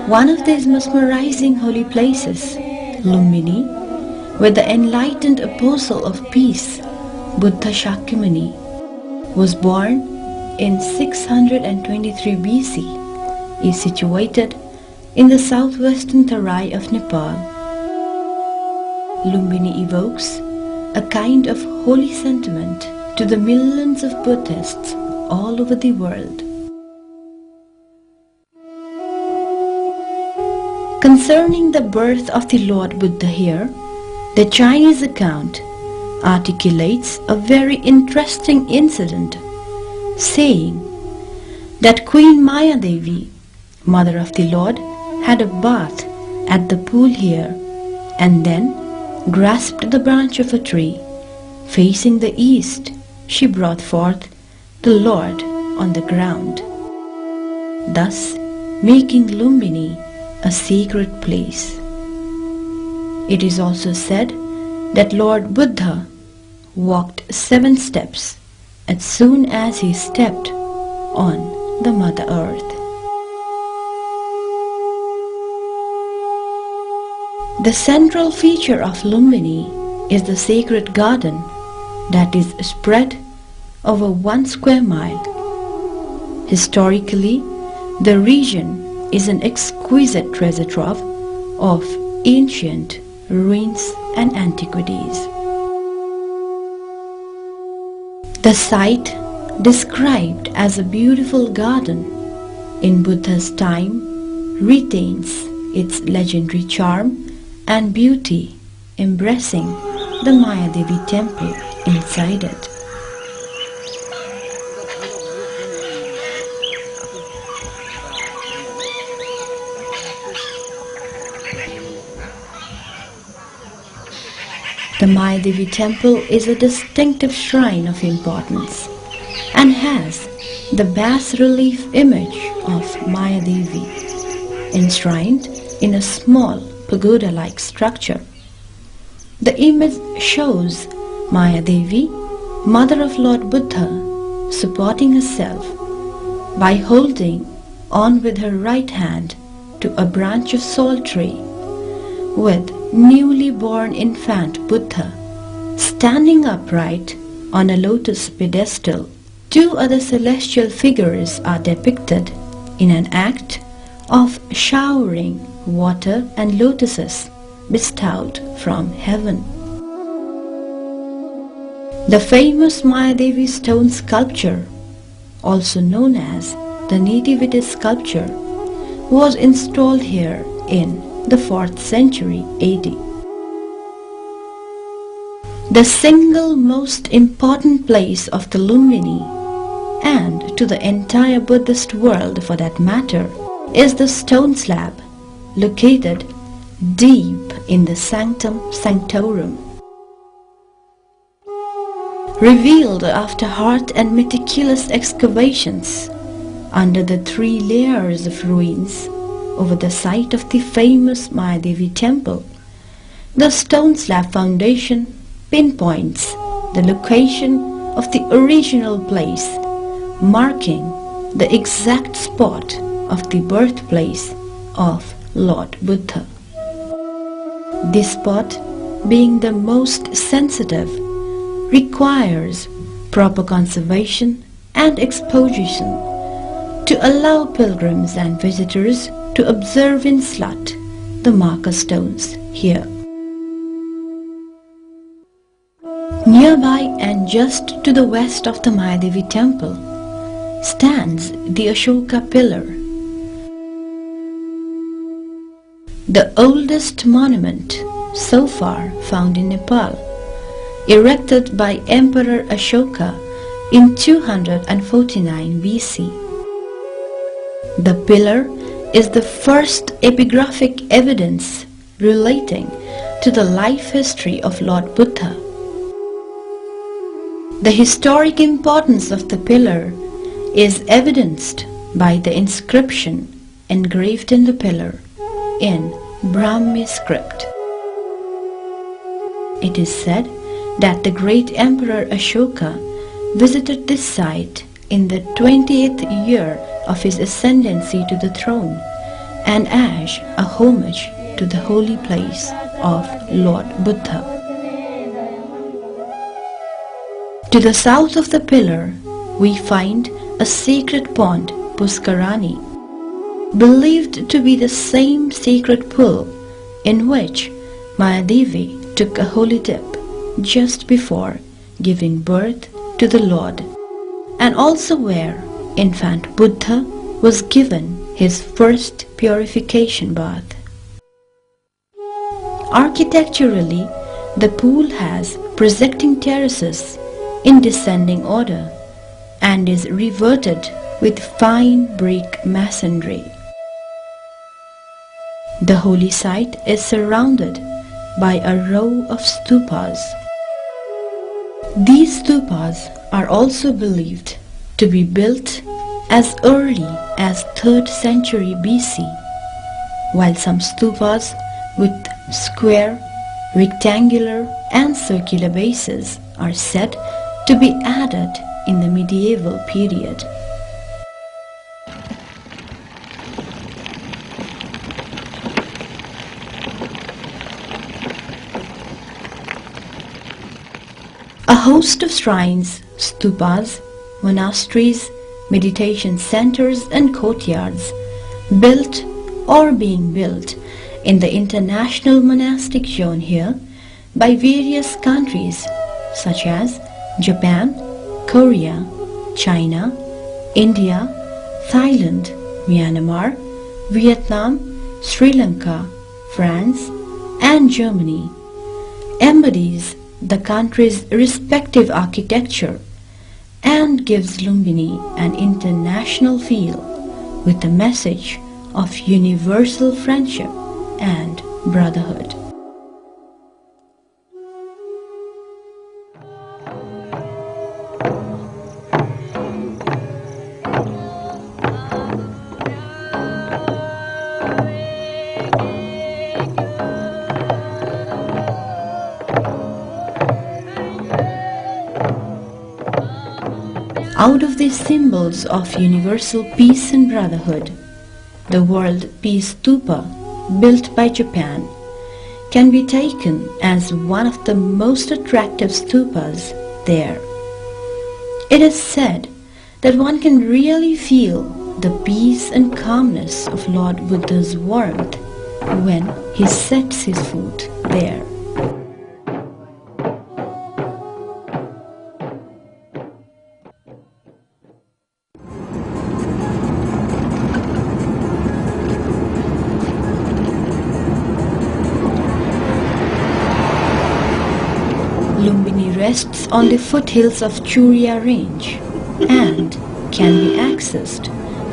One of these mesmerizing holy places, Lumbini, where the enlightened apostle of peace, Buddha Shakyamuni, was born in 623 BC, is situated in the southwestern Terai of Nepal. Lumbini evokes a kind of holy sentiment to the millions of Buddhists all over the world. Concerning the birth of the Lord Buddha here, the Chinese account articulates a very interesting incident, saying that Queen Maya Devi, mother of the Lord, had a bath at the pool here and then grasped the branch of a tree. Facing the east, she brought forth the Lord on the ground, thus making Lumbini a sacred place. It is also said that Lord Buddha walked 7 steps as soon as he stepped on the Mother Earth. The central feature of Lumbini is the sacred garden that is spread over 1 square mile. Historically, the region is an exquisite treasure trove of ancient ruins and antiquities. The site, described as a beautiful garden in Buddha's time, retains its legendary charm and beauty, embracing the Maya Devi temple inside it. The Maya Devi temple is a distinctive shrine of importance and has the bas-relief image of Maya Devi enshrined in a small pagoda-like structure. The image shows Maya Devi, mother of Lord Buddha, supporting herself by holding on with her right hand to a branch of salt tree, with newly born infant Buddha standing upright on a lotus pedestal. 2 other celestial figures are depicted in an act of showering water and lotuses bestowed from heaven. The famous Maya Devi stone sculpture, also known as the Nativity sculpture, was installed here in the 4th century AD. The single most important place of the Lumbini, and to the entire Buddhist world for that matter, is the stone slab located deep in the Sanctum Sanctorum. Revealed after hard and meticulous excavations under the 3 layers of ruins over the site of the famous Maya Devi temple, the stone slab foundation pinpoints the location of the original place, marking the exact spot of the birthplace of Lord Buddha. This spot, being the most sensitive, requires proper conservation and exposition to allow pilgrims and visitors to observe in slut the marker stones here. Nearby and just to the west of the Maya Devi temple stands the Ashoka pillar, the oldest monument so far found in Nepal, erected by Emperor Ashoka in 249 BC. The pillar is the first epigraphic evidence relating to the life history of Lord Buddha. The historic importance of the pillar is evidenced by the inscription engraved in the pillar in Brahmi script. It is said that the great Emperor Ashoka visited this site in the 20th year of his ascendancy to the throne and as a homage to the holy place of Lord Buddha. To the south of the pillar, we find a sacred pond, Puskarani, believed to be the same sacred pool in which Mayadevi took a holy dip just before giving birth to the Lord, and also where infant Buddha was given his first purification bath. Architecturally, the pool has projecting terraces in descending order and is reverted with fine brick masonry. The holy site is surrounded by a row of stupas. These stupas are also believed to be built as early as 3rd century BC, while some stupas with square, rectangular and circular bases are said to be added in the medieval period. A host of shrines, stupas, monasteries, meditation centers and courtyards built or being built in the international monastic zone here by various countries such as Japan, Korea, China, India, Thailand, Myanmar, Vietnam, Sri Lanka, France and Germany embodies the country's respective architecture and gives Lumbini an international feel with the message of universal friendship and brotherhood. Out of these symbols of universal peace and brotherhood, the World Peace Stupa, built by Japan, can be taken as one of the most attractive stupas there. It is said that one can really feel the peace and calmness of Lord Buddha's warmth when he sets his foot there. Lumbini rests on the foothills of Churia range and can be accessed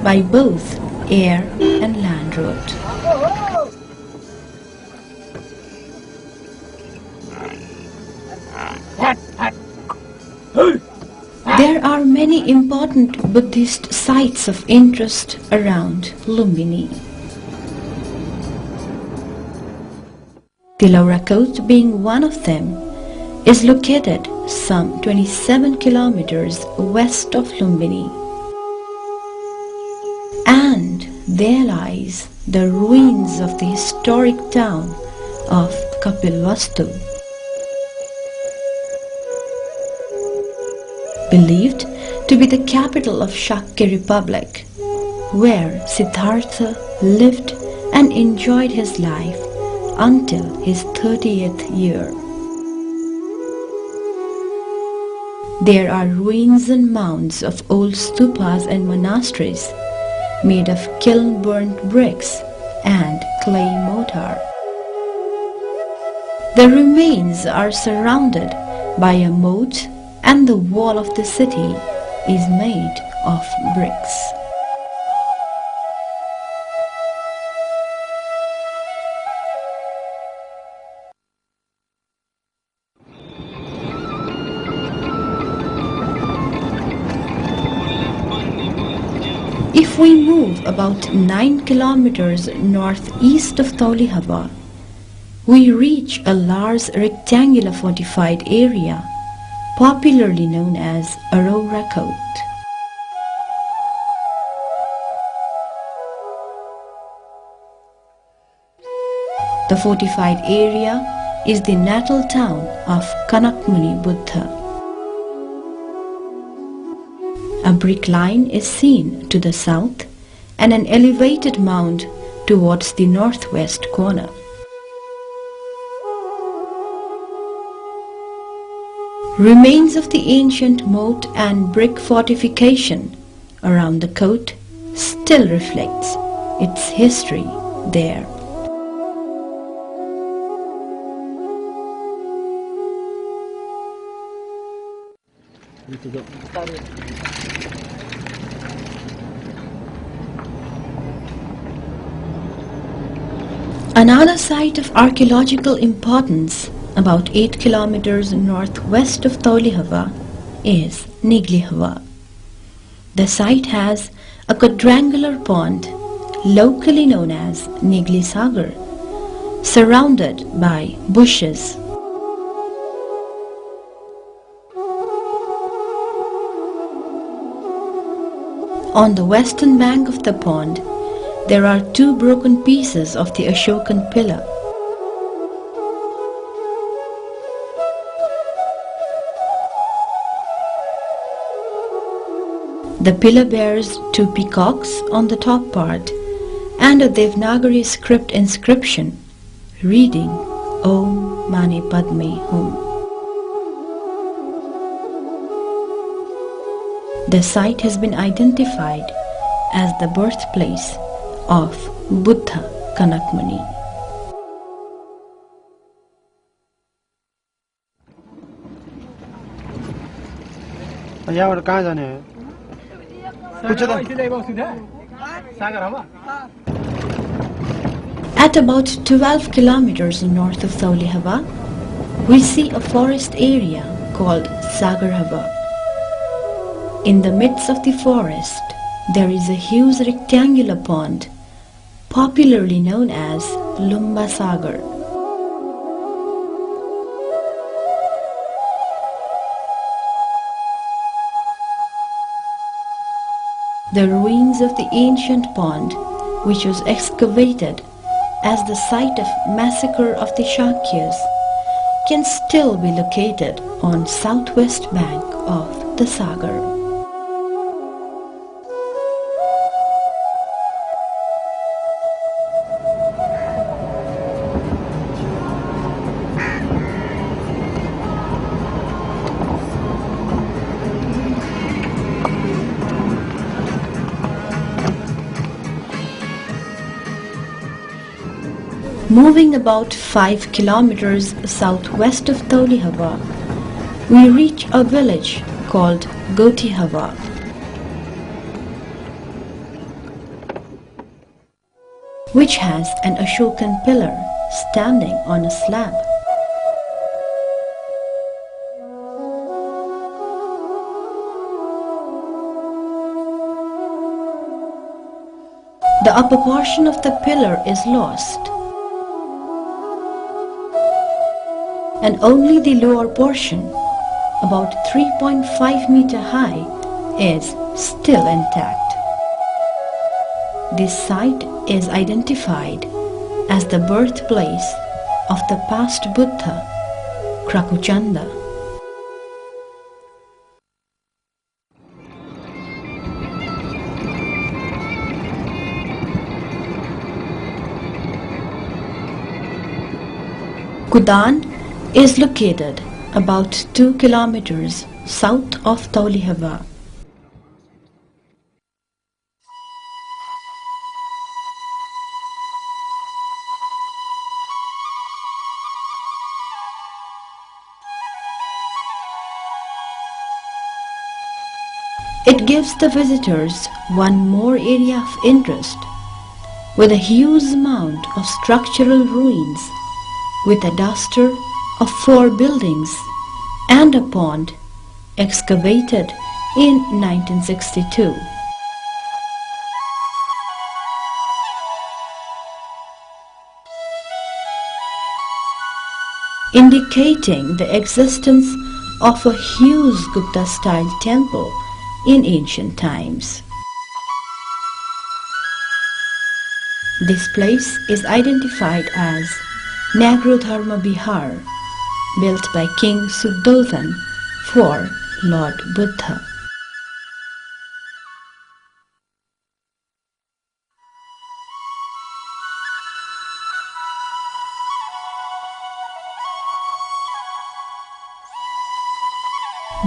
by both air and land route. There are many important Buddhist sites of interest around Lumbini. Tilarakot being one of them, is located some 27 kilometers west of Lumbini. And there lies the ruins of the historic town of Kapilvastu. Believed to be the capital of Shakya Republic, where Siddhartha lived and enjoyed his life until his 30th year. There are ruins and mounds of old stupas and monasteries made of kiln-burnt bricks and clay mortar. The remains are surrounded by a moat and the wall of the city is made of bricks. If we move about 9 kilometers northeast of Taulihaba, we reach a large rectangular fortified area popularly known as Aurora Coat. The fortified area is the natal town of Kanakmuni Buddha. A brick line is seen to the south and an elevated mound towards the northwest corner. Remains of the ancient moat and brick fortification around the coat still reflects its history there. Another site of archaeological importance about 8 kilometers northwest of Taulihawa is Niglihawa. The site has a quadrangular pond locally known as Nigli Sagar, surrounded by bushes. On the western bank of the pond, there are 2 broken pieces of the Ashokan pillar. The pillar bears 2 peacocks on the top part and a Devanagari script inscription reading Om Mani Padme Hum. The site has been identified as the birthplace of Buddha Kanakmuni. यहाँबाट कहाँ जाने हो? At about 12 kilometers north of Taulihawa, we see a forest area called Sagarhawa. In the midst of the forest, there is a huge rectangular pond, popularly known as Lumba Sagar. The ruins of the ancient pond, which was excavated as the site of massacre of the Shakyas, can still be located on southwest bank of the Sagar. Moving about 5 kilometers southwest of Taulihawa, we reach a village called Gotihawa. Which has an Ashokan pillar standing on a slab. The upper portion of the pillar is lost, and only the lower portion, about 3.5 meter high, is still intact. This site is identified as the birthplace of the past Buddha, Krakuchanda. Kudan is located about 2 kilometers south of Taulihawa. It gives the visitors one more area of interest, with a huge amount of structural ruins, with a duster of 4 buildings and a pond excavated in 1962. Indicating the existence of a huge Gupta-style temple in ancient times. This place is identified as Nagrodharma Bihar, built by King Suddhodhan for Lord Buddha.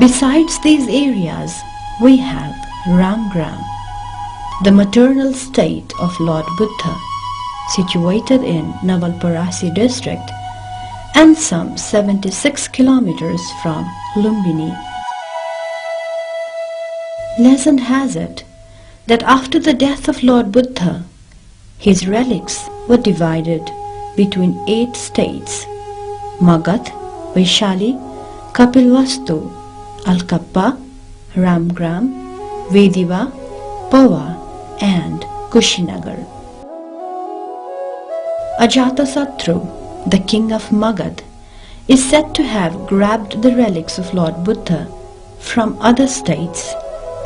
Besides these areas, we have Ramgram, the maternal state of Lord Buddha, situated in Navalparasi district and some 76 kilometers from Lumbini. Legend has it that after the death of Lord Buddha, his relics were divided between 8 states: Magadh, Vaishali, Kapilvastu, Alkappa, Ramgram, Vediva, Pawa and Kushinagar. Ajatasattu, the king of Magadh, is said to have grabbed the relics of Lord Buddha from other states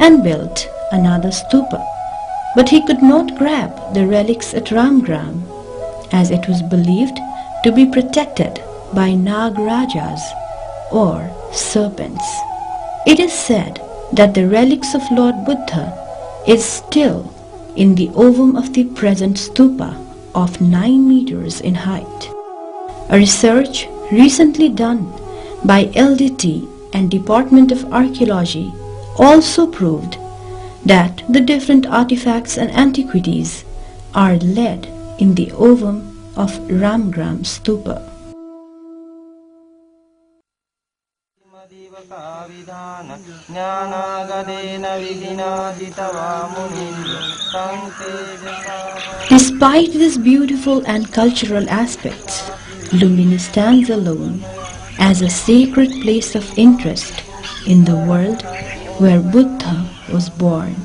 and built another stupa. But he could not grab the relics at Ramgram, as it was believed to be protected by Nagrajas or serpents. It is said that the relics of Lord Buddha is still in the ovum of the present stupa of 9 meters in height. A research recently done by LDT and Department of Archaeology also proved that the different artifacts and antiquities are laid in the ovum of Ramgram stupa. Despite these beautiful and cultural aspects, Lumbini stands alone as a sacred place of interest in the world where Buddha was born.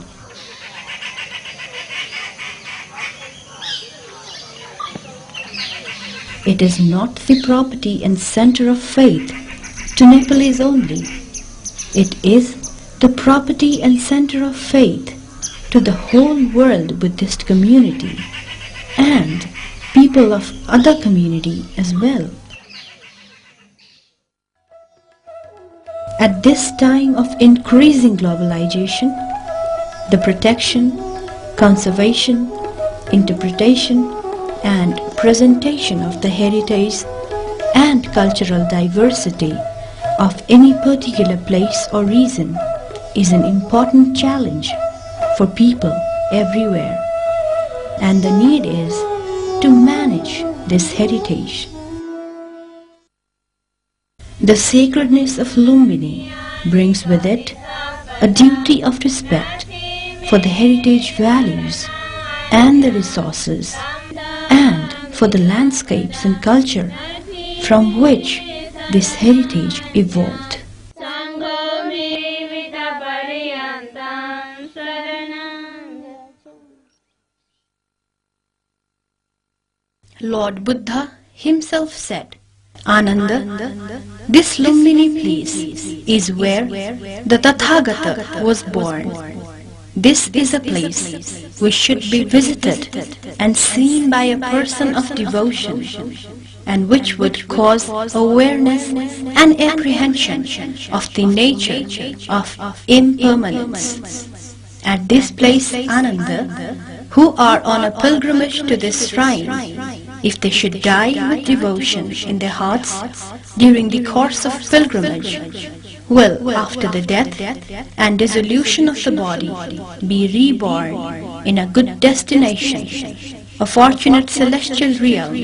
It is not the property and center of faith to Nepalese only. It is the property and center of faith to the whole world Buddhist community and people of other community as well. At this time of increasing globalization, the protection, conservation, interpretation and presentation of the heritage and cultural diversity of any particular place or region is an important challenge for people everywhere, and the need is to manage this heritage. The sacredness of Lumbini brings with it a duty of respect for the heritage values and the resources and for the landscapes and culture from which this heritage evolved. Lord Buddha himself said, Ananda, this Lumbini place is where the Tathagata was born. This is a place which should be visited and seen by a person of devotion, and which would cause awareness and apprehension of the nature of impermanence. At this place, Ananda, who are on a pilgrimage to this shrine, if they should die with devotion in their hearts during the course of pilgrimage, will, after the death and dissolution of the body, be reborn in a good destination, a fortunate celestial realm,